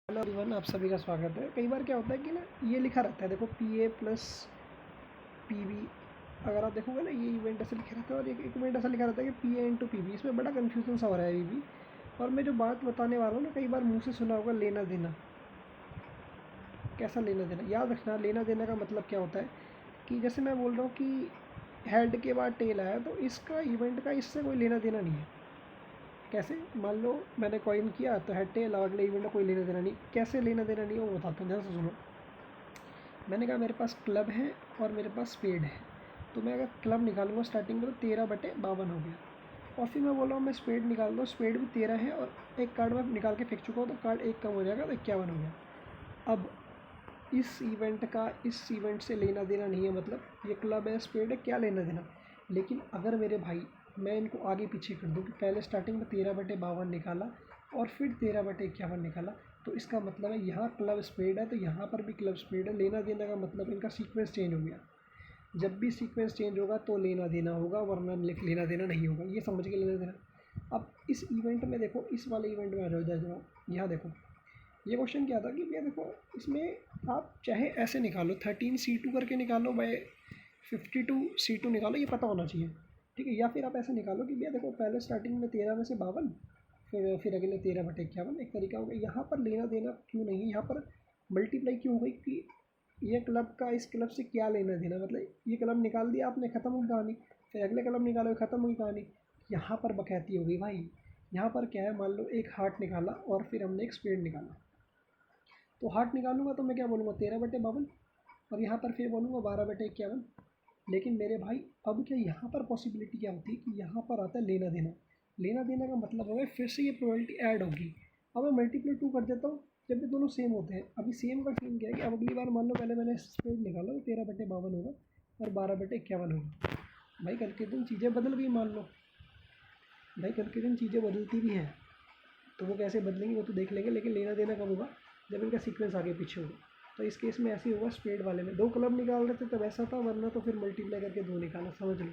Hello everyone, आप सभी का स्वागत है। कई बार क्या होता है कि ना ये लिखा रहता है, देखो P A plus P B. अगर आप देखोगे ना, ये इवेंट ऐसे लिखा रहता है और एक इवेंट ऐसा लिखा रहता है कि P A into P B. इसमें बड़ा कन्फ्यूजन सा हो रहा है अभी भी। और मैं जो बात बताने वाला हूँ ना, कई बार मुँह से सुना होगा लेना देना। कैसा लेना देना? याद रखना, लेना देना का मतलब क्या होता है कि जैसे मैं बोल रहा हूँ कि हेड के बाद टेल आया, तो इसका इवेंट का इससे कोई लेना देना नहीं है। कैसे? मान लो मैंने कॉइन किया तो हेड टेल, और अगले इवेंट में कोई लेना देना नहीं। कैसे लेना देना नहीं है वो बताता हूँ, ध्यान से सुनो। मैंने कहा मेरे पास क्लब है और मेरे पास स्पेड है, तो मैं अगर क्लब निकालूंगा स्टार्टिंग में तो 13/52 हो गया। और फिर मैं बोल रहा हूँ मैं स्पेड निकाल दूँ, स्पेड भी 13 है और एक कार्ड मैं निकाल के फेंक चुका हूँ, तो कार्ड एक कम हो जाएगा, तो 51 हो गया। अब इस इवेंट का इस इवेंट से लेना देना नहीं है, मतलब ये क्लब है स्पेड है, क्या लेना देना। लेकिन अगर मेरे भाई मैं इनको आगे पीछे कर दूँ कि पहले स्टार्टिंग में 13/52 निकाला और फिर 13/51 निकाला, तो इसका मतलब है यहाँ क्लब स्पेड है तो यहाँ पर भी क्लब स्पेड है। लेना देना का मतलब इनका सीक्वेंस चेंज हो गया। जब भी सीक्वेंस चेंज होगा तो लेना देना होगा, वरना लेना देना नहीं होगा। ये समझ के लेना देना। अब इस इवेंट में देखो, इस वाले इवेंट में आ जाओ, यहाँ देखो। ये क्वेश्चन क्या था कि भैया देखो, इसमें आप चाहे ऐसे निकालो 13C2 करके निकालो, बाय 52C2 निकालो, ये पता होना चाहिए, ठीक है। या फिर आप ऐसे निकालो कि भैया देखो पहले स्टार्टिंग में 13 में से 52, फिर अगले 13/51, एक तरीका होगा। यहाँ पर लेना देना क्यों नहीं, यहाँ पर मल्टीप्लाई क्यों हो गई कि ये क्लब का इस क्लब से क्या लेना देना। मतलब ये क्लब निकाल दिया आपने, ख़त्म हो कहानी। फिर अगले क्लब निकालो, ख़त्म हुई कहानी। यहाँ पर बकैती हो गई भाई। यहाँ पर क्या है, मान लो एक हार्ट निकाला और फिर हमने एक स्पेड निकाला, तो हार्ट निकालूंगा तो मैं क्या बोलूँगा 13/52, और यहाँ पर फिर बोलूँगा 12/51। लेकिन मेरे भाई अब क्या यहाँ पर पॉसिबिलिटी क्या होती है कि यहाँ पर आता है लेना देना। लेना देना का मतलब होगा फिर से ये प्रोबेबिलिटी ऐड होगी। अब मैं मल्टीप्लाई 2 कर देता हूँ, जब ये दोनों सेम होते हैं। अभी सेम का सीन क्या है कि अब अगली बार मान लो पहले मैंने स्पेड निकाला तो 13/52 होगा और 12/51 होगा। भाई कल के दिन चीज़ें बदल गई, मान लो भाई कल के दिन चीज़ें बदलती भी हैं, तो वो कैसे बदलेंगे वो तो देख लेंगे। लेकिन लेना देना कब होगा, जब इनका सीक्वेंस आगे पीछे होगा। तो इस केस में ऐसे ही होगा, स्पेड वाले में 2 क्लब निकाल रहे थे तब ऐसा था, वरना तो फिर मल्टीप्लाई करके 2 निकाला, समझ लो।